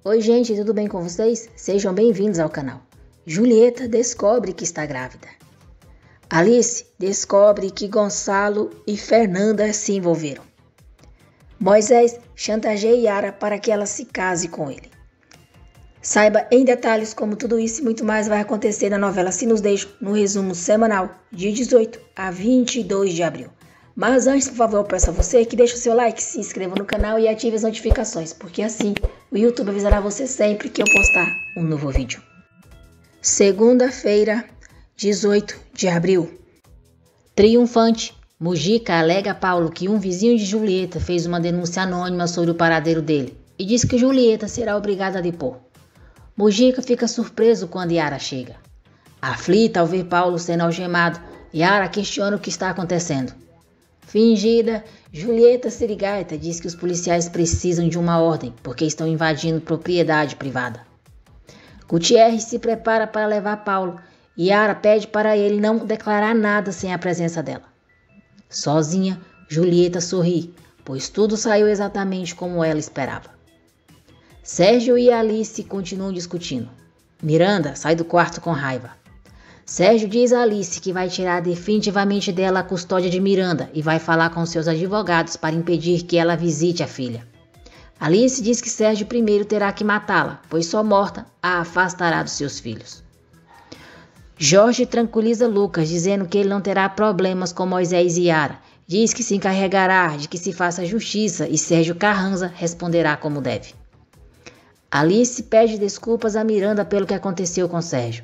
Oi gente, tudo bem com vocês? Sejam bem-vindos ao canal. Julieta descobre que está grávida. Alice descobre que Gonçalo e Fernanda se envolveram. Moisés chantageia Yara para que ela se case com ele. Saiba em detalhes como tudo isso e muito mais vai acontecer na novela Se Nos Deixam, no resumo semanal de 18 a 22 de abril. Mas antes, por favor, eu peço a você que deixe o seu like, se inscreva no canal e ative as notificações, porque assim o YouTube avisará você sempre que eu postar um novo vídeo. Segunda-feira, 18 de abril. Triunfante, Mujica alega a Paulo que um vizinho de Julieta fez uma denúncia anônima sobre o paradeiro dele e diz que Julieta será obrigada a depor. Mujica fica surpreso quando Yara chega. Aflita ao ver Paulo sendo algemado, Yara questiona o que está acontecendo. Fingida, Julieta Sirigaita diz que os policiais precisam de uma ordem porque estão invadindo propriedade privada. Gutierrez se prepara para levar Paulo e Yara pede para ele não declarar nada sem a presença dela. Sozinha, Julieta sorri, pois tudo saiu exatamente como ela esperava. Sérgio e Alice continuam discutindo. Miranda sai do quarto com raiva. Sérgio diz a Alice que vai tirar definitivamente dela a custódia de Miranda e vai falar com seus advogados para impedir que ela visite a filha. Alice diz que Sérgio primeiro terá que matá-la, pois só morta a afastará dos seus filhos. Jorge tranquiliza Lucas, dizendo que ele não terá problemas com Moisés e Yara. Diz que se encarregará de que se faça justiça e Sérgio Carranza responderá como deve. Alice pede desculpas a Miranda pelo que aconteceu com Sérgio.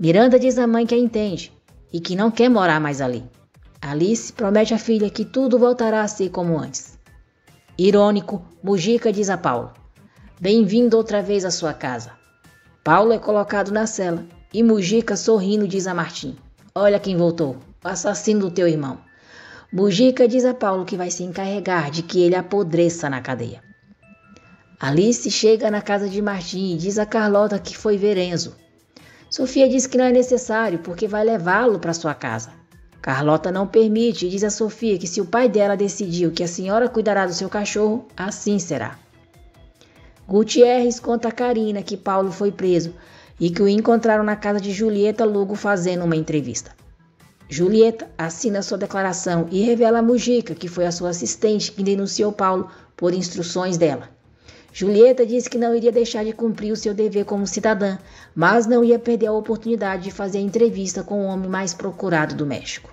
Miranda diz à mãe que a entende e que não quer morar mais ali. Alice promete à filha que tudo voltará a ser como antes. Irônico, Mujica diz a Paulo: "Bem-vindo outra vez à sua casa." Paulo é colocado na cela e Mujica, sorrindo, diz a Martim: "Olha quem voltou, o assassino do teu irmão." Mujica diz a Paulo que vai se encarregar de que ele apodreça na cadeia. Alice chega na casa de Martim e diz a Carlota que foi ver Enzo. Sofia diz que não é necessário porque vai levá-lo para sua casa. Carlota não permite e diz a Sofia que se o pai dela decidiu que a senhora cuidará do seu cachorro, assim será. Gutierrez conta a Karina que Paulo foi preso e que o encontraram na casa de Julieta Lugo fazendo uma entrevista. Julieta assina sua declaração e revela a Mujica que foi a sua assistente que denunciou Paulo por instruções dela. Julieta disse que não iria deixar de cumprir o seu dever como cidadã, mas não ia perder a oportunidade de fazer a entrevista com o homem mais procurado do México.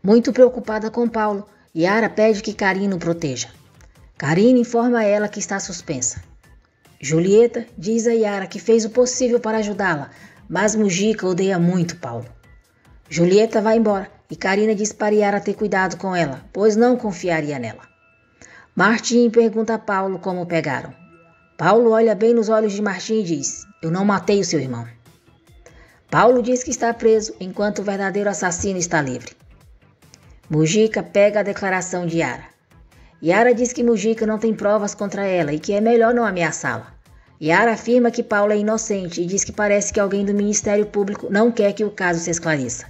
Muito preocupada com Paulo, Yara pede que Karina o proteja. Karina informa a ela que está suspensa. Julieta diz a Yara que fez o possível para ajudá-la, mas Mujica odeia muito Paulo. Julieta vai embora e Karina diz para Yara ter cuidado com ela, pois não confiaria nela. Martim pergunta a Paulo como pegaram. Paulo olha bem nos olhos de Martim e diz: "Eu não matei o seu irmão." Paulo diz que está preso enquanto o verdadeiro assassino está livre. Mujica pega a declaração de Yara. Yara diz que Mujica não tem provas contra ela e que é melhor não ameaçá-la. Yara afirma que Paulo é inocente e diz que parece que alguém do Ministério Público não quer que o caso se esclareça.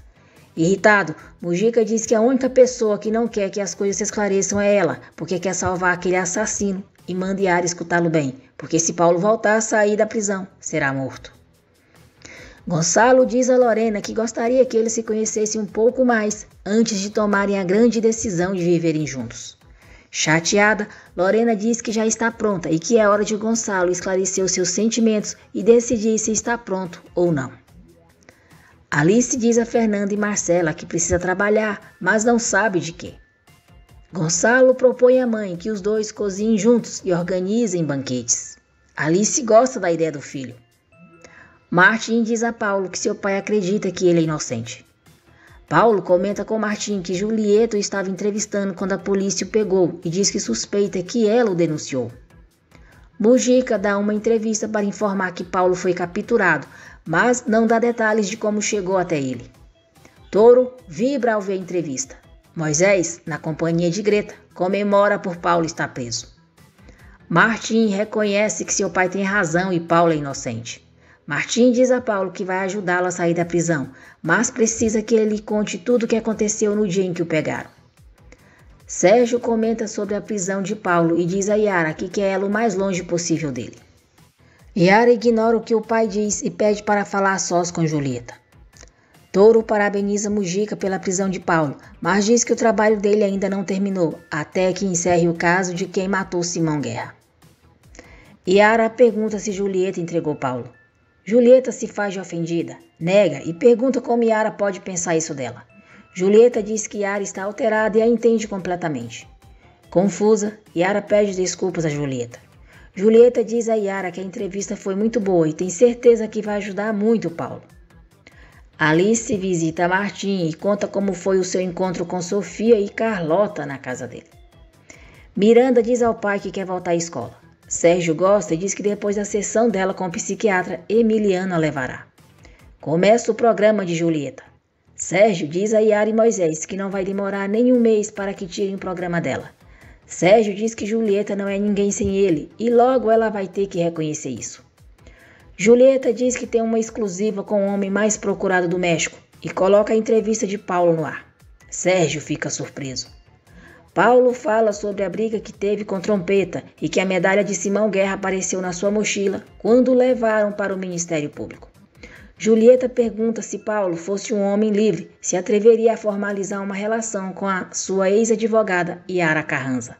Irritado, Mujica diz que a única pessoa que não quer que as coisas se esclareçam é ela, porque quer salvar aquele assassino e manda Yara escutá-lo bem, porque se Paulo voltar a sair da prisão, será morto. Gonçalo diz a Lorena que gostaria que eles se conhecessem um pouco mais antes de tomarem a grande decisão de viverem juntos. Chateada, Lorena diz que já está pronta e que é hora de Gonçalo esclarecer os seus sentimentos e decidir se está pronto ou não. Alice diz a Fernanda e Marcela que precisa trabalhar, mas não sabe de quê. Gonçalo propõe à mãe que os dois cozinhem juntos e organizem banquetes. Alice gosta da ideia do filho. Martim diz a Paulo que seu pai acredita que ele é inocente. Paulo comenta com Martim que Julieta o estava entrevistando quando a polícia o pegou e diz que suspeita que ela o denunciou. Mujica dá uma entrevista para informar que Paulo foi capturado, mas não dá detalhes de como chegou até ele. Toro vibra ao ver a entrevista. Moisés, na companhia de Greta, comemora por Paulo estar preso. Martim reconhece que seu pai tem razão e Paulo é inocente. Martim diz a Paulo que vai ajudá-lo a sair da prisão, mas precisa que ele lhe conte tudo o que aconteceu no dia em que o pegaram. Sérgio comenta sobre a prisão de Paulo e diz a Yara que quer ela o mais longe possível dele. Yara ignora o que o pai diz e pede para falar a sós com Julieta. Touro parabeniza Mujica pela prisão de Paulo, mas diz que o trabalho dele ainda não terminou, até que encerre o caso de quem matou Simão Guerra. Yara pergunta se Julieta entregou Paulo. Julieta se faz de ofendida, nega e pergunta como Yara pode pensar isso dela. Julieta diz que Yara está alterada e a entende completamente. Confusa, Yara pede desculpas a Julieta. Julieta diz a Yara que a entrevista foi muito boa e tem certeza que vai ajudar muito Paulo. Alice visita Martim e conta como foi o seu encontro com Sofia e Carlota na casa dele. Miranda diz ao pai que quer voltar à escola. Sérgio gosta e diz que depois da sessão dela com o psiquiatra, Emiliano a levará. Começa o programa de Julieta. Sérgio diz a Yara e Moisés que não vai demorar nem um mês para que tirem o programa dela. Sérgio diz que Julieta não é ninguém sem ele e logo ela vai ter que reconhecer isso. Julieta diz que tem uma exclusiva com o homem mais procurado do México e coloca a entrevista de Paulo no ar. Sérgio fica surpreso. Paulo fala sobre a briga que teve com Trompeta e que a medalha de Simão Guerra apareceu na sua mochila quando o levaram para o Ministério Público. Julieta pergunta se Paulo fosse um homem livre, se atreveria a formalizar uma relação com a sua ex-advogada, Yara Carranza.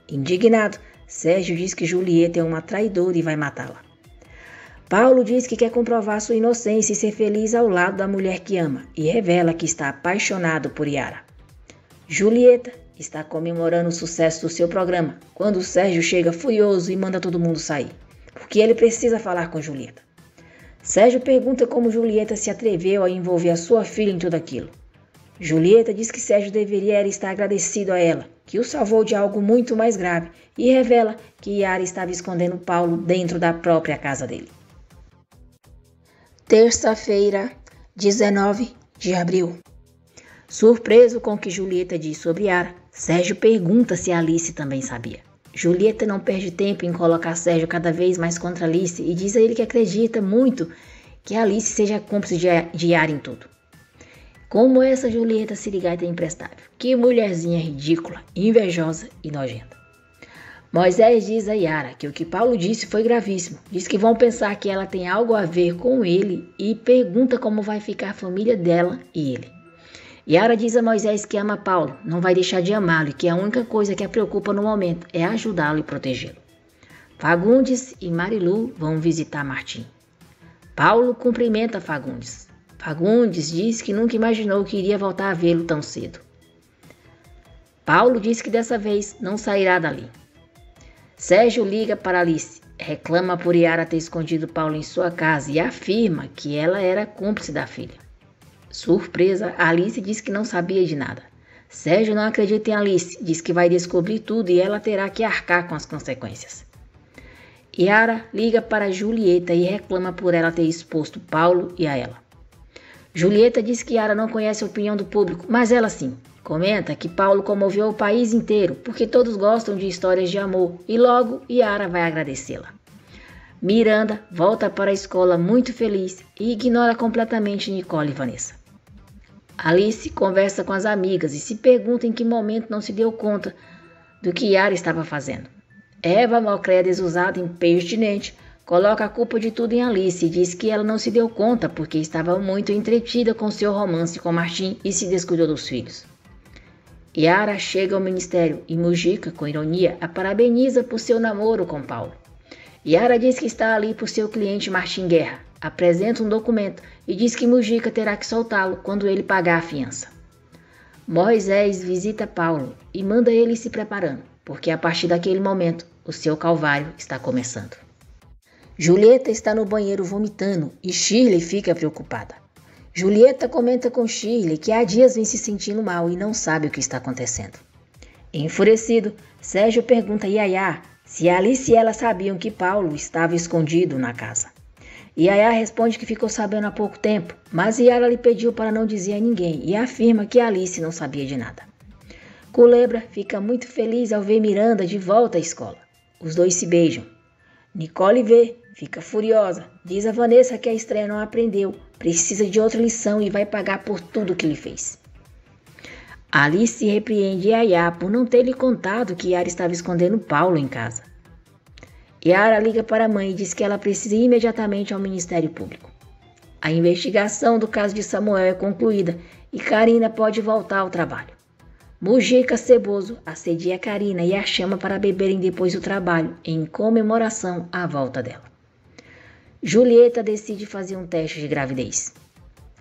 Indignado, Sérgio diz que Julieta é uma traidora e vai matá-la. Paulo diz que quer comprovar sua inocência e ser feliz ao lado da mulher que ama e revela que está apaixonado por Yara. Julieta está comemorando o sucesso do seu programa quando Sérgio chega furioso e manda todo mundo sair, porque ele precisa falar com Julieta. Sérgio pergunta como Julieta se atreveu a envolver a sua filha em tudo aquilo. Julieta diz que Sérgio deveria estar agradecido a ela, que o salvou de algo muito mais grave, e revela que Yara estava escondendo Paulo dentro da própria casa dele. Terça-feira, 19 de abril. Surpreso com o que Julieta diz sobre Yara, Sérgio pergunta se Alice também sabia. Julieta não perde tempo em colocar Sérgio cada vez mais contra Alice e diz a ele que acredita muito que Alice seja cúmplice de Yara em tudo. Como essa Julieta sirigueta é imprestável. Que mulherzinha ridícula, invejosa e nojenta. Moisés diz a Yara que o que Paulo disse foi gravíssimo. Diz que vão pensar que ela tem algo a ver com ele e pergunta como vai ficar a família dela e ele. Yara diz a Moisés que ama Paulo, não vai deixar de amá-lo e que a única coisa que a preocupa no momento é ajudá-lo e protegê-lo. Fagundes e Marilu vão visitar Martim. Paulo cumprimenta Fagundes. Fagundes diz que nunca imaginou que iria voltar a vê-lo tão cedo. Paulo diz que dessa vez não sairá dali. Sérgio liga para Alice, reclama por Yara ter escondido Paulo em sua casa e afirma que ela era cúmplice da filha. Surpresa, Alice diz que não sabia de nada. Sérgio não acredita em Alice, diz que vai descobrir tudo e ela terá que arcar com as consequências. Yara liga para Julieta e reclama por ela ter exposto Paulo e a ela. Julieta diz que Yara não conhece a opinião do público, mas ela sim. Comenta que Paulo comoveu o país inteiro, porque todos gostam de histórias de amor e logo Yara vai agradecê-la. Miranda volta para a escola muito feliz e ignora completamente Nicole e Vanessa. Alice conversa com as amigas e se pergunta em que momento não se deu conta do que Yara estava fazendo. Eva, malcriada e desusada, impertinente, coloca a culpa de tudo em Alice e diz que ela não se deu conta porque estava muito entretida com seu romance com Martim e se descuidou dos filhos. Yara chega ao ministério e Mujica, com ironia, a parabeniza por seu namoro com Paulo. Yara diz que está ali por seu cliente Martim Guerra, apresenta um documento e diz que Mujica terá que soltá-lo quando ele pagar a fiança. Moisés visita Paulo e manda ele se preparando, porque a partir daquele momento o seu calvário está começando. Julieta está no banheiro vomitando e Shirley fica preocupada. Julieta comenta com Shirley que há dias vem se sentindo mal e não sabe o que está acontecendo. Enfurecido, Sérgio pergunta a Yaya se Alice e ela sabiam que Paulo estava escondido na casa. Yaya responde que ficou sabendo há pouco tempo, mas Yara lhe pediu para não dizer a ninguém e afirma que Alice não sabia de nada. Culebra fica muito feliz ao ver Miranda de volta à escola. Os dois se beijam. Nicole vê, fica furiosa, diz a Vanessa que a estreia não aprendeu, precisa de outra lição e vai pagar por tudo que lhe fez. Alice repreende Yaya por não ter lhe contado que Yara estava escondendo Paulo em casa. Yara liga para a mãe e diz que ela precisa ir imediatamente ao Ministério Público. A investigação do caso de Samuel é concluída e Karina pode voltar ao trabalho. Mujica Ceboso assedia Karina e a chama para beberem depois do trabalho, em comemoração à volta dela. Julieta decide fazer um teste de gravidez.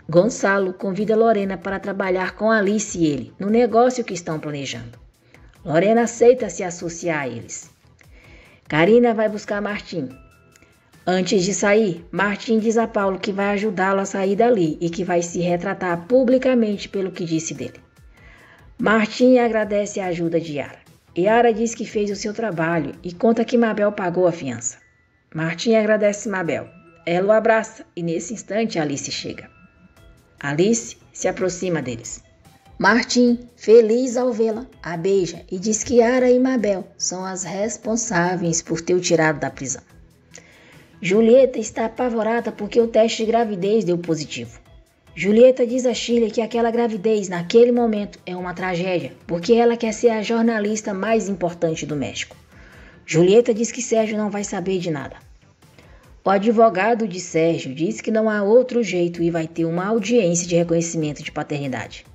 Gonçalo convida Lorena para trabalhar com Alice e ele no negócio que estão planejando. Lorena aceita se associar a eles. Karina vai buscar Martim. Antes de sair, Martim diz a Paulo que vai ajudá-lo a sair dali e que vai se retratar publicamente pelo que disse dele. Martim agradece a ajuda de Yara. Yara diz que fez o seu trabalho e conta que Mabel pagou a fiança. Martim agradece Mabel. Ela o abraça e nesse instante Alice chega. Alice se aproxima deles. Martim, feliz ao vê-la, a beija e diz que Yara e Mabel são as responsáveis por ter o tirado da prisão. Julieta está apavorada porque o teste de gravidez deu positivo. Julieta diz a Shirley que aquela gravidez, naquele momento, é uma tragédia, porque ela quer ser a jornalista mais importante do México. Julieta diz que Sérgio não vai saber de nada. O advogado de Sérgio diz que não há outro jeito e vai ter uma audiência de reconhecimento de paternidade.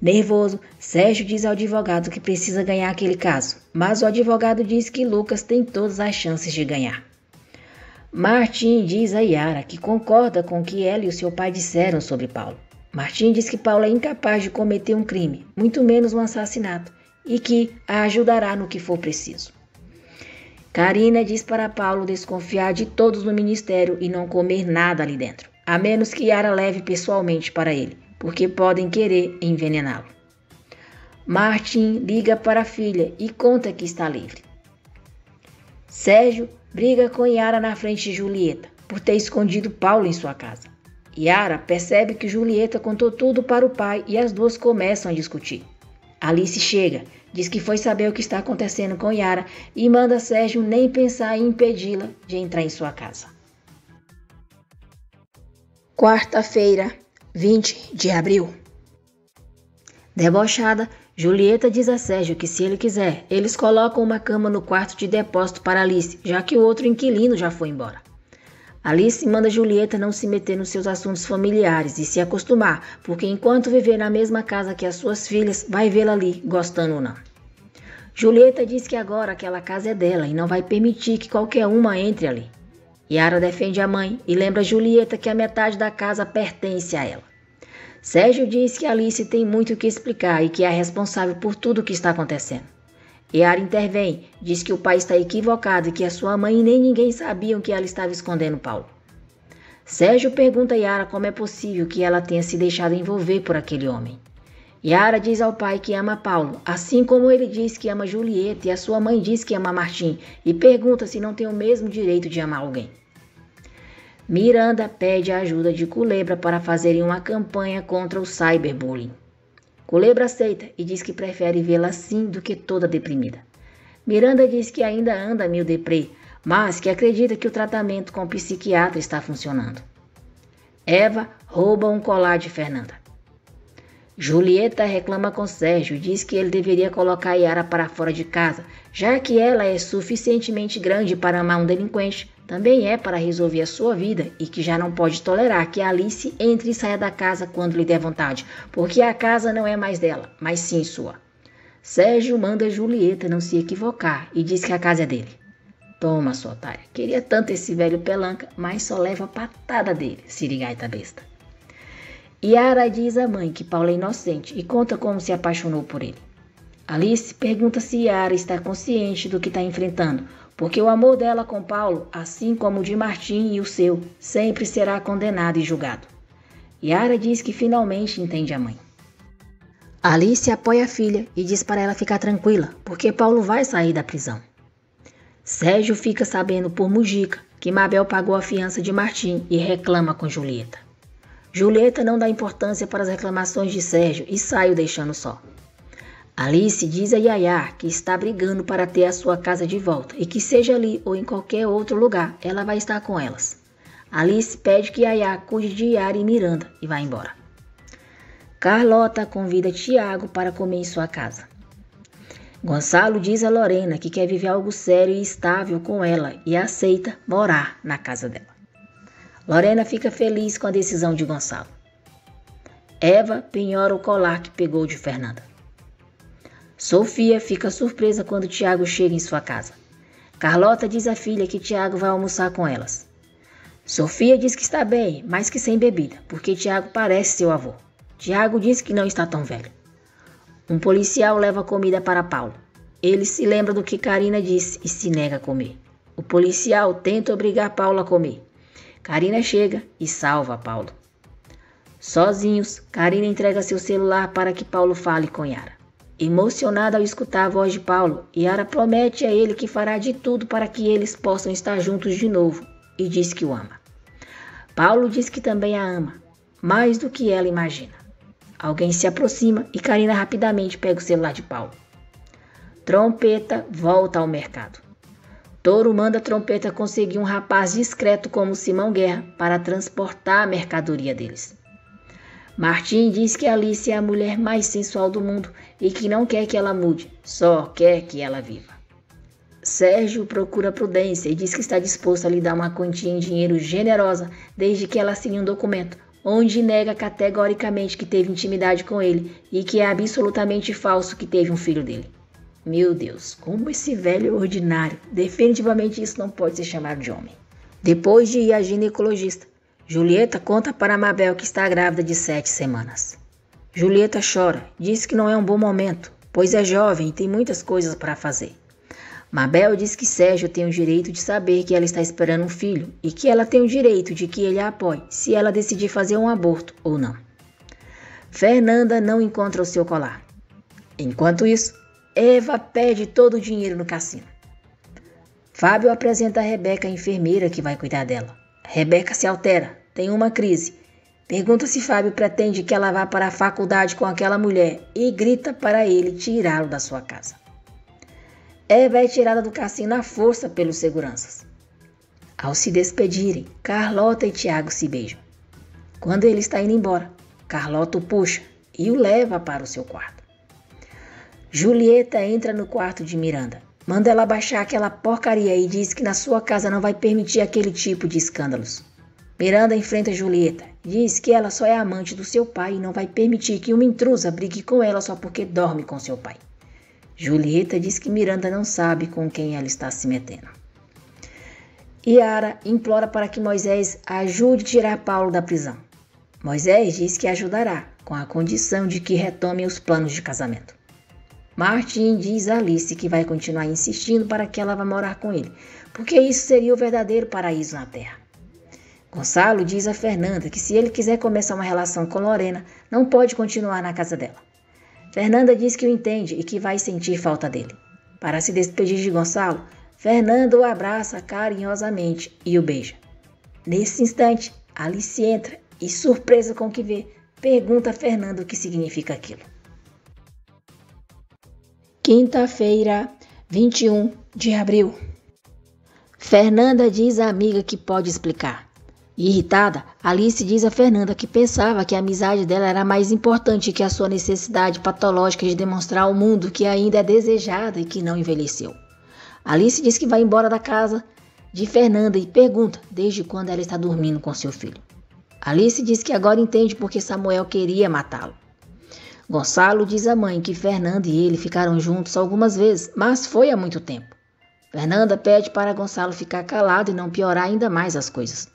Nervoso, Sérgio diz ao advogado que precisa ganhar aquele caso, mas o advogado diz que Lucas tem todas as chances de ganhar. Martim diz a Yara que concorda com o que ela e o seu pai disseram sobre Paulo. Martim diz que Paulo é incapaz de cometer um crime, muito menos um assassinato, e que a ajudará no que for preciso. Karina diz para Paulo desconfiar de todos no ministério e não comer nada ali dentro, a menos que Yara leve pessoalmente para ele, porque podem querer envenená-lo. Martim liga para a filha e conta que está livre. Sérgio briga com Yara na frente de Julieta, por ter escondido Paulo em sua casa. Yara percebe que Julieta contou tudo para o pai e as duas começam a discutir. Alice chega, diz que foi saber o que está acontecendo com Yara e manda Sérgio nem pensar em impedi-la de entrar em sua casa. Quarta-feira, 20 de abril. Debochada, Julieta diz a Sérgio que se ele quiser, eles colocam uma cama no quarto de depósito para Alice, já que o outro inquilino já foi embora. Alice manda Julieta não se meter nos seus assuntos familiares e se acostumar, porque enquanto viver na mesma casa que as suas filhas, vai vê-la ali, gostando ou não. Julieta diz que agora aquela casa é dela e não vai permitir que qualquer uma entre ali. Yara defende a mãe e lembra Julieta que a metade da casa pertence a ela. Sérgio diz que Alice tem muito o que explicar e que é a responsável por tudo o que está acontecendo. Yara intervém, diz que o pai está equivocado e que a sua mãe nem ninguém sabiam que ela estava escondendo Paulo. Sérgio pergunta a Yara como é possível que ela tenha se deixado envolver por aquele homem. Yara diz ao pai que ama Paulo, assim como ele diz que ama Julieta e a sua mãe diz que ama Martim, e pergunta se não tem o mesmo direito de amar alguém. Miranda pede a ajuda de Culebra para fazerem uma campanha contra o cyberbullying. Culebra aceita e diz que prefere vê-la assim do que toda deprimida. Miranda diz que ainda anda meio deprê, mas que acredita que o tratamento com o psiquiatra está funcionando. Eva rouba um colar de Fernanda. Julieta reclama com Sérgio e diz que ele deveria colocar Yara para fora de casa, já que ela é suficientemente grande para amar um delinquente, também é para resolver a sua vida e que já não pode tolerar que Alice entre e saia da casa quando lhe der vontade, porque a casa não é mais dela, mas sim sua. Sérgio manda Julieta não se equivocar e diz que a casa é dele. Toma, sua otária. Queria tanto esse velho pelanca, mas só leva a patada dele, sirigaita besta. Yara diz à mãe que Paulo é inocente e conta como se apaixonou por ele. Alice pergunta se Yara está consciente do que está enfrentando, porque o amor dela com Paulo, assim como o de Martim e o seu, sempre será condenado e julgado. Yara diz que finalmente entende a mãe. Alice apoia a filha e diz para ela ficar tranquila, porque Paulo vai sair da prisão. Sérgio fica sabendo por Mujica que Mabel pagou a fiança de Martim e reclama com Julieta. Julieta não dá importância para as reclamações de Sérgio e sai o deixando só. Alice diz a Yaya que está brigando para ter a sua casa de volta e que seja ali ou em qualquer outro lugar, ela vai estar com elas. Alice pede que Yaya cuide de Yara e Miranda e vai embora. Carlota convida Tiago para comer em sua casa. Gonçalo diz a Lorena que quer viver algo sério e estável com ela e aceita morar na casa dela. Lorena fica feliz com a decisão de Gonçalo. Eva penhora o colar que pegou de Fernanda. Sofia fica surpresa quando Tiago chega em sua casa. Carlota diz à filha que Tiago vai almoçar com elas. Sofia diz que está bem, mas que sem bebida, porque Tiago parece seu avô. Tiago diz que não está tão velho. Um policial leva comida para Paulo. Ele se lembra do que Karina disse e se nega a comer. O policial tenta obrigar Paulo a comer. Karina chega e salva Paulo. Sozinhos, Karina entrega seu celular para que Paulo fale com Yara. Emocionada ao escutar a voz de Paulo, Yara promete a ele que fará de tudo para que eles possam estar juntos de novo e diz que o ama. Paulo diz que também a ama, mais do que ela imagina. Alguém se aproxima e Karina rapidamente pega o celular de Paulo. Trompeta volta ao mercado. Touro manda Trompeta conseguir um rapaz discreto como Simão Guerra para transportar a mercadoria deles. Martim diz que Alice é a mulher mais sensual do mundo e que não quer que ela mude, só quer que ela viva. Sérgio procura Prudência e diz que está disposto a lhe dar uma quantia em dinheiro generosa desde que ela assine um documento, onde nega categoricamente que teve intimidade com ele e que é absolutamente falso que teve um filho dele. Meu Deus, como esse velho é ordinário. Definitivamente isso não pode ser chamado de homem. Depois de ir à ginecologista, Julieta conta para Mabel que está grávida de 7 semanas. Julieta chora, diz que não é um bom momento, pois é jovem e tem muitas coisas para fazer. Mabel diz que Sérgio tem o direito de saber que ela está esperando um filho e que ela tem o direito de que ele a apoie se ela decidir fazer um aborto ou não. Fernanda não encontra o seu colar. Enquanto isso, Eva perde todo o dinheiro no cassino. Fábio apresenta a Rebeca, a enfermeira que vai cuidar dela. Rebeca se altera, tem uma crise. Pergunta se Fábio pretende que ela vá para a faculdade com aquela mulher e grita para ele tirá-lo da sua casa. Eva é tirada do cassino à força pelos seguranças. Ao se despedirem, Carlota e Tiago se beijam. Quando ele está indo embora, Carlota o puxa e o leva para o seu quarto. Julieta entra no quarto de Miranda, manda ela baixar aquela porcaria e diz que na sua casa não vai permitir aquele tipo de escândalos. Miranda enfrenta Julieta, diz que ela só é amante do seu pai e não vai permitir que uma intrusa brigue com ela só porque dorme com seu pai. Julieta diz que Miranda não sabe com quem ela está se metendo. Yara implora para que Moisés ajude a tirar Paulo da prisão. Moisés diz que ajudará, com a condição de que retome os planos de casamento. Martim diz a Alice que vai continuar insistindo para que ela vá morar com ele, porque isso seria o verdadeiro paraíso na terra. Gonçalo diz a Fernanda que se ele quiser começar uma relação com Lorena, não pode continuar na casa dela. Fernanda diz que o entende e que vai sentir falta dele. Para se despedir de Gonçalo, Fernanda o abraça carinhosamente e o beija. Nesse instante, Alice entra e, surpresa com o que vê, pergunta a Fernanda o que significa aquilo. Quinta-feira, 21 de abril. Fernanda diz à amiga que pode explicar. Irritada, Alice diz a Fernanda que pensava que a amizade dela era mais importante que a sua necessidade patológica de demonstrar ao mundo que ainda é desejada e que não envelheceu. Alice diz que vai embora da casa de Fernanda e pergunta desde quando ela está dormindo com seu filho. Alice diz que agora entende porque Samuel queria matá-lo. Gonçalo diz à mãe que Fernanda e ele ficaram juntos algumas vezes, mas foi há muito tempo. Fernanda pede para Gonçalo ficar calado e não piorar ainda mais as coisas.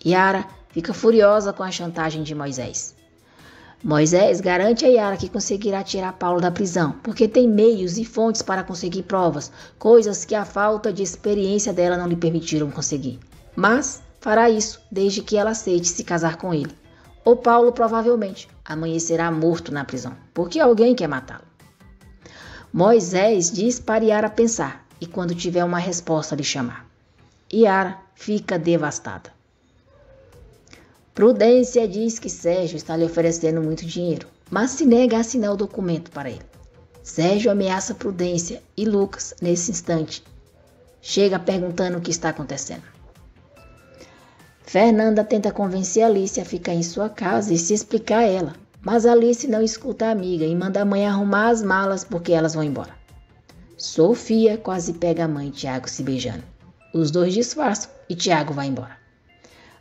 Yara fica furiosa com a chantagem de Moisés. Moisés garante a Yara que conseguirá tirar Paulo da prisão, porque tem meios e fontes para conseguir provas, coisas que a falta de experiência dela não lhe permitiram conseguir. Mas fará isso desde que ela aceite se casar com ele. Ou Paulo provavelmente amanhecerá morto na prisão, porque alguém quer matá-lo. Moisés diz para Yara pensar e quando tiver uma resposta lhe chamar. Yara fica devastada. Prudência diz que Sérgio está lhe oferecendo muito dinheiro, mas se nega a assinar o documento para ele. Sérgio ameaça Prudência e Lucas nesse instante. Chega perguntando o que está acontecendo. Fernanda tenta convencer Alice a ficar em sua casa e se explicar a ela, mas Alice não escuta a amiga e manda a mãe arrumar as malas porque elas vão embora. Sofia quase pega a mãe e Tiago se beijando. Os dois disfarçam e Tiago vai embora.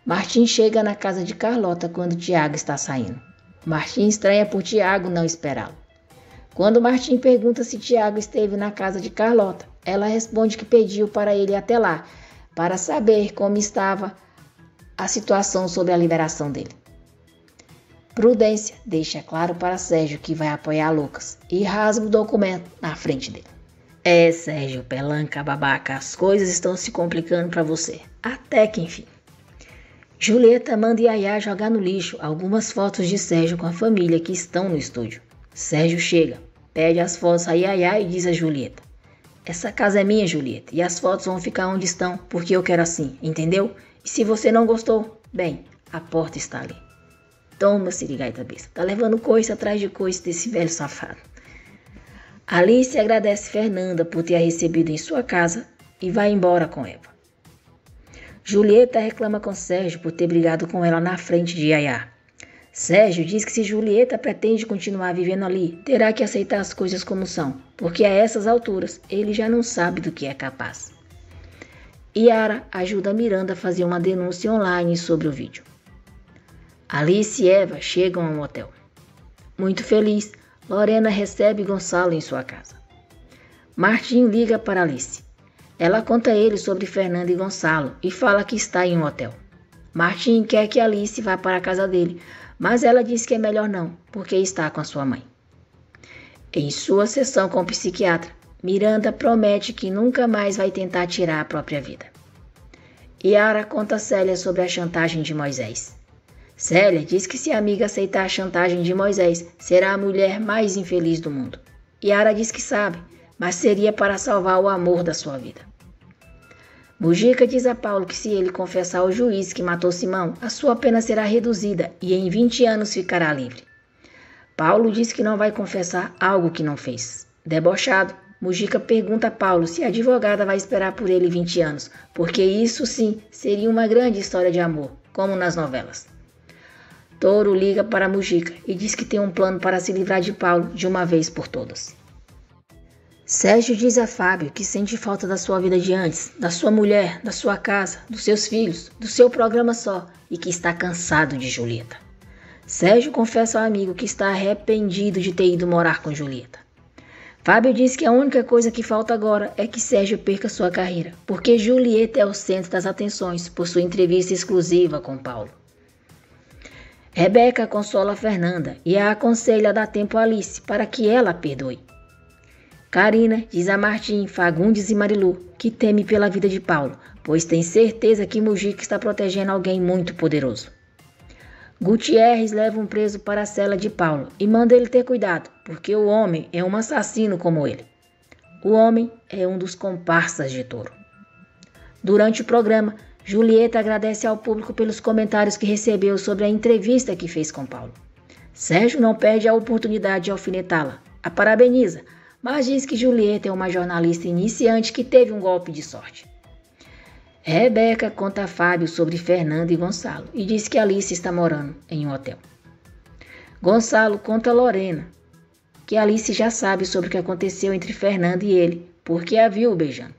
Martim chega na casa de Carlota quando Tiago está saindo. Martim estranha por Tiago não esperá-lo. Quando Martim pergunta se Tiago esteve na casa de Carlota, ela responde que pediu para ele ir até lá, para saber como estava a situação sobre a liberação dele. Prudência deixa claro para Sérgio que vai apoiar Lucas e rasga o documento na frente dele. Sérgio, pelanca, babaca, as coisas estão se complicando para você. Até que enfim. Julieta manda Yaya jogar no lixo algumas fotos de Sérgio com a família que estão no estúdio. Sérgio chega, pede as fotos a Yaya e diz a Julieta: essa casa é minha, Julieta, e as fotos vão ficar onde estão, porque eu quero assim, entendeu? E se você não gostou, bem, a porta está ali. Toma, sirigaita besta, tá levando coice atrás de coice desse velho safado. Alice agradece Fernanda por ter a recebido em sua casa e vai embora com Eva. Julieta reclama com Sérgio por ter brigado com ela na frente de Yaya. Sérgio diz que se Julieta pretende continuar vivendo ali, terá que aceitar as coisas como são, porque a essas alturas ele já não sabe do que é capaz. Yara ajuda Miranda a fazer uma denúncia online sobre o vídeo. Alice e Eva chegam ao motel. Muito feliz, Lorena recebe Gonçalo em sua casa. Martim liga para Alice. Ela conta a ele sobre Fernanda e Gonçalo e fala que está em um hotel. Martim quer que Alice vá para a casa dele, mas ela diz que é melhor não, porque está com a sua mãe. Em sua sessão com o psiquiatra, Miranda promete que nunca mais vai tentar tirar a própria vida. Yara conta a Célia sobre a chantagem de Moisés. Célia diz que se a amiga aceitar a chantagem de Moisés, será a mulher mais infeliz do mundo. Yara diz que sabe, mas seria para salvar o amor da sua vida. Mujica diz a Paulo que se ele confessar ao juiz que matou Simão, a sua pena será reduzida e em 20 anos ficará livre. Paulo diz que não vai confessar algo que não fez. Debochado, Mujica pergunta a Paulo se a advogada vai esperar por ele 20 anos, porque isso sim seria uma grande história de amor, como nas novelas. Touro liga para Mujica e diz que tem um plano para se livrar de Paulo de uma vez por todas. Sérgio diz a Fábio que sente falta da sua vida de antes, da sua mulher, da sua casa, dos seus filhos, do seu programa só e que está cansado de Julieta. Sérgio confessa ao amigo que está arrependido de ter ido morar com Julieta. Fábio diz que a única coisa que falta agora é que Sérgio perca sua carreira, porque Julieta é o centro das atenções por sua entrevista exclusiva com Paulo. Rebeca consola Fernanda e a aconselha a dar tempo a Alice para que ela a perdoe. Karina diz a Martim, Fagundes e Marilu que teme pela vida de Paulo, pois tem certeza que Mujica está protegendo alguém muito poderoso. Gutierrez leva um preso para a cela de Paulo e manda ele ter cuidado, porque o homem é um assassino como ele. O homem é um dos comparsas de Touro. Durante o programa, Julieta agradece ao público pelos comentários que recebeu sobre a entrevista que fez com Paulo. Sérgio não perde a oportunidade de alfinetá-la, a parabeniza, mas diz que Julieta é uma jornalista iniciante que teve um golpe de sorte. Rebeca conta a Fábio sobre Fernanda e Gonçalo e diz que Alice está morando em um hotel. Gonçalo conta a Lorena que Alice já sabe sobre o que aconteceu entre Fernanda e ele, porque a viu beijando.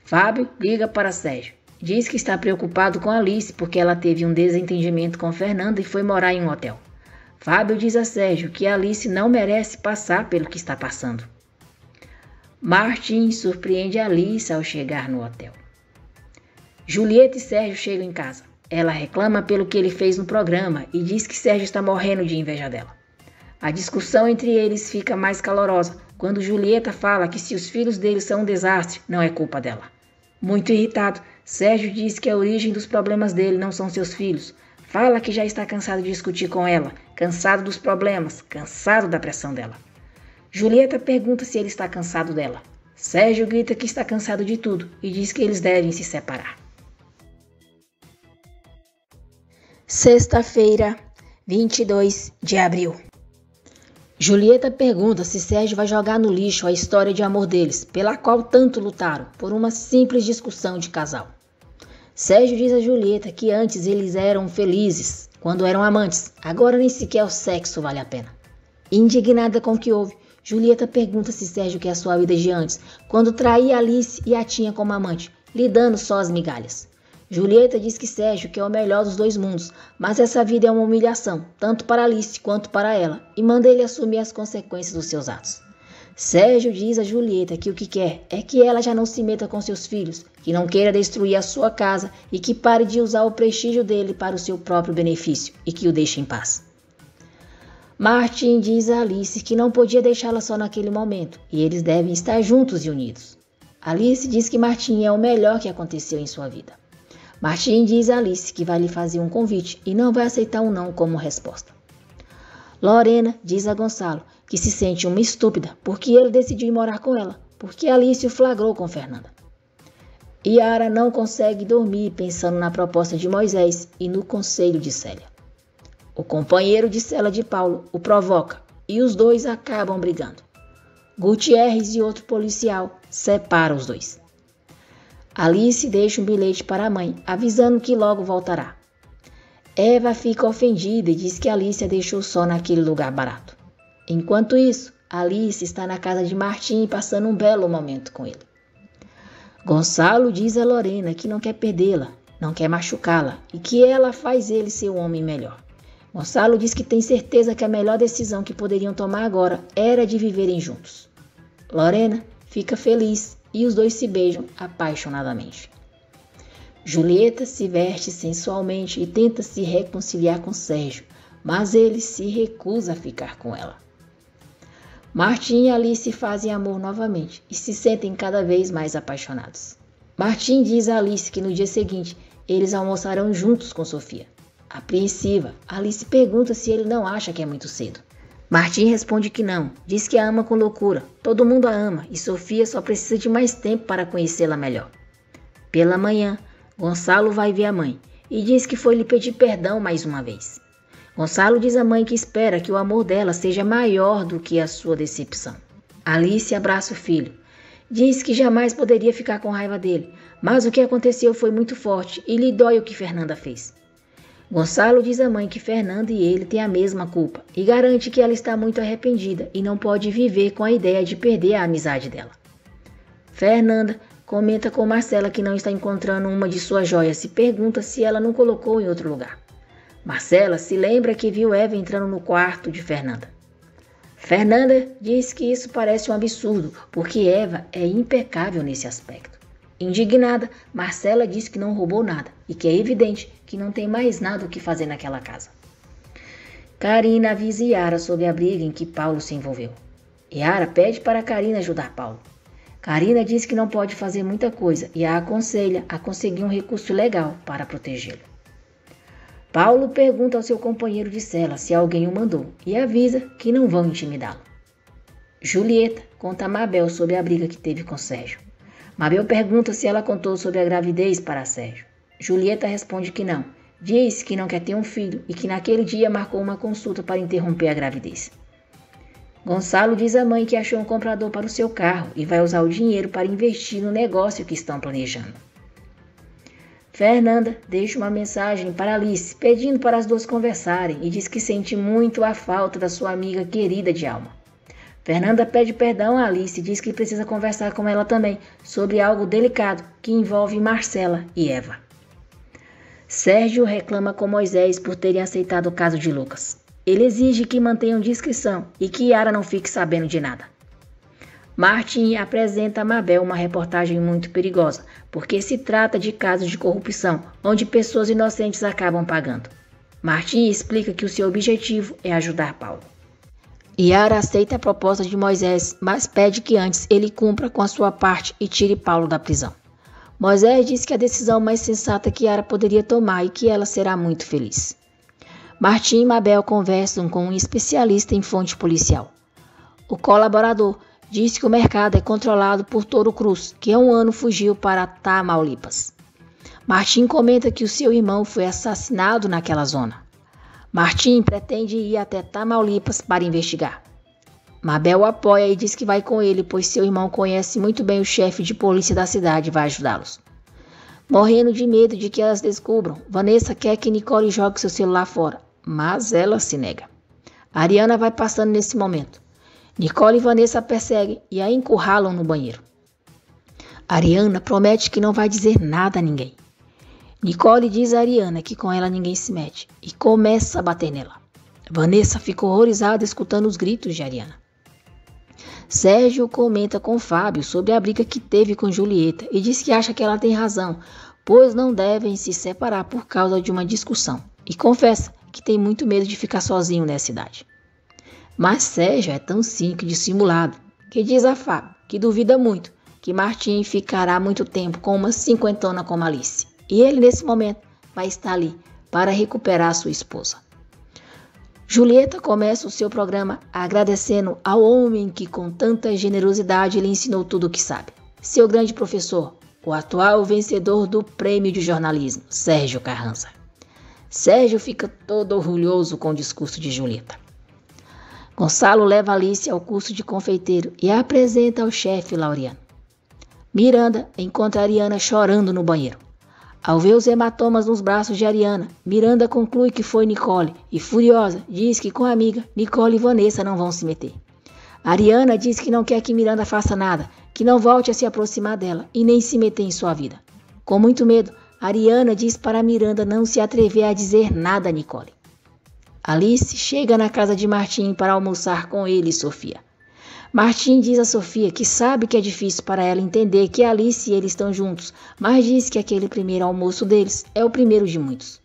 Fábio liga para Sérgio. Diz que está preocupado com Alice porque ela teve um desentendimento com Fernanda e foi morar em um hotel. Fábio diz a Sérgio que Alice não merece passar pelo que está passando. Martim surpreende Alice ao chegar no hotel. Julieta e Sérgio chegam em casa. Ela reclama pelo que ele fez no programa e diz que Sérgio está morrendo de inveja dela. A discussão entre eles fica mais calorosa quando Julieta fala que se os filhos dele são um desastre, não é culpa dela. Muito irritado, Sérgio diz que a origem dos problemas dele não são seus filhos. Fala que já está cansado de discutir com ela, cansado dos problemas, cansado da pressão dela. Julieta pergunta se ele está cansado dela. Sérgio grita que está cansado de tudo e diz que eles devem se separar. Sexta-feira, 22 de abril. Julieta pergunta se Sérgio vai jogar no lixo a história de amor deles, pela qual tanto lutaram, por uma simples discussão de casal. Sérgio diz a Julieta que antes eles eram felizes, quando eram amantes, agora nem sequer o sexo vale a pena. Indignada com o que houve, Julieta pergunta se Sérgio quer a sua vida de antes, quando traía Alice e a tinha como amante, lhe dando só as migalhas. Julieta diz que Sérgio quer o melhor dos dois mundos, mas essa vida é uma humilhação, tanto para Alice quanto para ela, e manda ele assumir as consequências dos seus atos. Sérgio diz a Julieta que o que quer é que ela já não se meta com seus filhos, que não queira destruir a sua casa e que pare de usar o prestígio dele para o seu próprio benefício e que o deixe em paz. Martin diz a Alice que não podia deixá-la só naquele momento e eles devem estar juntos e unidos. Alice diz que Martin é o melhor que aconteceu em sua vida. Martin diz a Alice que vai lhe fazer um convite e não vai aceitar um não como resposta. Lorena diz a Gonçalo que se sente uma estúpida porque ele decidiu ir morar com ela, porque Alice o flagrou com Fernanda. Yara não consegue dormir pensando na proposta de Moisés e no conselho de Célia. O companheiro de cela de Paulo o provoca e os dois acabam brigando. Gutierrez e outro policial separam os dois. Alice deixa um bilhete para a mãe, avisando que logo voltará. Eva fica ofendida e diz que Alice a deixou só naquele lugar barato. Enquanto isso, Alice está na casa de Martim passando um belo momento com ele. Gonçalo diz a Lorena que não quer perdê-la, não quer machucá-la e que ela faz ele ser um homem melhor. Gonçalo diz que tem certeza que a melhor decisão que poderiam tomar agora era de viverem juntos. Lorena fica feliz e os dois se beijam apaixonadamente. Julieta se veste sensualmente e tenta se reconciliar com Sérgio, mas ele se recusa a ficar com ela. Martim e Alice fazem amor novamente e se sentem cada vez mais apaixonados. Martim diz a Alice que no dia seguinte eles almoçarão juntos com Sofia. Apreensiva, Alice pergunta se ele não acha que é muito cedo. Martim responde que não, diz que a ama com loucura. Todo mundo a ama e Sofia só precisa de mais tempo para conhecê-la melhor. Pela manhã, Gonçalo vai ver a mãe e diz que foi lhe pedir perdão mais uma vez. Gonçalo diz à mãe que espera que o amor dela seja maior do que a sua decepção. Alice abraça o filho. Diz que jamais poderia ficar com raiva dele, mas o que aconteceu foi muito forte e lhe dói o que Fernanda fez. Gonçalo diz à mãe que Fernanda e ele têm a mesma culpa e garante que ela está muito arrependida e não pode viver com a ideia de perder a amizade dela. Fernanda comenta com Marcela que não está encontrando uma de suas joias e pergunta se ela não colocou em outro lugar. Marcela se lembra que viu Eva entrando no quarto de Fernanda. Fernanda diz que isso parece um absurdo, porque Eva é impecável nesse aspecto. Indignada, Marcela diz que não roubou nada e que é evidente que não tem mais nada o que fazer naquela casa. Karina avisa Yara sobre a briga em que Paulo se envolveu. Yara pede para Karina ajudar Paulo. Karina diz que não pode fazer muita coisa e a aconselha a conseguir um recurso legal para protegê-lo. Paulo pergunta ao seu companheiro de cela se alguém o mandou e avisa que não vão intimidá-lo. Julieta conta a Mabel sobre a briga que teve com Sérgio. Mabel pergunta se ela contou sobre a gravidez para Sérgio. Julieta responde que não. Diz que não quer ter um filho e que naquele dia marcou uma consulta para interromper a gravidez. Gonçalo diz à mãe que achou um comprador para o seu carro e vai usar o dinheiro para investir no negócio que estão planejando. Fernanda deixa uma mensagem para Alice pedindo para as duas conversarem e diz que sente muito a falta da sua amiga querida de alma. Fernanda pede perdão a Alice e diz que precisa conversar com ela também sobre algo delicado que envolve Marcela e Eva. Sérgio reclama com Moisés por terem aceitado o caso de Lucas. Ele exige que mantenham discrição e que Yara não fique sabendo de nada. Martin apresenta a Mabel uma reportagem muito perigosa, porque se trata de casos de corrupção, onde pessoas inocentes acabam pagando. Martin explica que o seu objetivo é ajudar Paulo. Yara aceita a proposta de Moisés, mas pede que antes ele cumpra com a sua parte e tire Paulo da prisão. Moisés diz que é a decisão mais sensata que Yara poderia tomar e que ela será muito feliz. Martin e Mabel conversam com um especialista em fonte policial. O colaborador diz que o mercado é controlado por Touro Cruz, que há um ano fugiu para Tamaulipas. Martim comenta que o seu irmão foi assassinado naquela zona. Martim pretende ir até Tamaulipas para investigar. Mabel o apoia e diz que vai com ele, pois seu irmão conhece muito bem o chefe de polícia da cidade e vai ajudá-los. Morrendo de medo de que elas descubram, Vanessa quer que Nicole jogue seu celular fora, mas ela se nega. Ariana vai passando nesse momento. Nicole e Vanessa a perseguem e a encurralam no banheiro. Ariana promete que não vai dizer nada a ninguém. Nicole diz a Ariana que com ela ninguém se mete e começa a bater nela. Vanessa fica horrorizada escutando os gritos de Ariana. Sérgio comenta com Fábio sobre a briga que teve com Julieta e diz que acha que ela tem razão, pois não devem se separar por causa de uma discussão, e confessa que tem muito medo de ficar sozinho nessa idade. Mas Sérgio é tão cínico e dissimulado que diz a Fábio que duvida muito que Martim ficará muito tempo com uma cinquentona como Alice, e ele nesse momento vai estar ali para recuperar sua esposa. Julieta começa o seu programa agradecendo ao homem que com tanta generosidade lhe ensinou tudo o que sabe. Seu grande professor, o atual vencedor do prêmio de jornalismo, Sérgio Carranza. Sérgio fica todo orgulhoso com o discurso de Julieta. Gonçalo leva Alice ao curso de confeiteiro e a apresenta ao chefe Laureano. Miranda encontra Ariana chorando no banheiro. Ao ver os hematomas nos braços de Ariana, Miranda conclui que foi Nicole e, furiosa, diz que com a amiga, Nicole e Vanessa não vão se meter. Ariana diz que não quer que Miranda faça nada, que não volte a se aproximar dela e nem se meter em sua vida. Com muito medo, Ariana diz para Miranda não se atrever a dizer nada a Nicole. Alice chega na casa de Martim para almoçar com ele e Sofia. Martim diz a Sofia que sabe que é difícil para ela entender que Alice e ele estão juntos, mas diz que aquele primeiro almoço deles é o primeiro de muitos.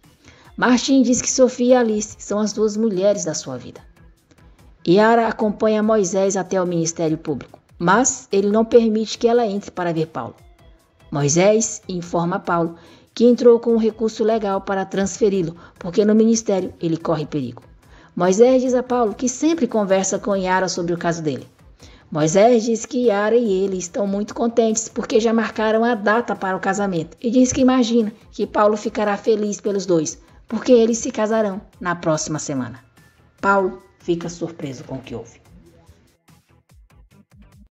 Martim diz que Sofia e Alice são as duas mulheres da sua vida. Yara acompanha Moisés até o Ministério Público, mas ele não permite que ela entre para ver Paulo. Moisés informa a Paulo que entrou com um recurso legal para transferi-lo, porque no ministério ele corre perigo. Moisés diz a Paulo que sempre conversa com Yara sobre o caso dele. Moisés diz que Yara e ele estão muito contentes porque já marcaram a data para o casamento e diz que imagina que Paulo ficará feliz pelos dois, porque eles se casarão na próxima semana. Paulo fica surpreso com o que houve.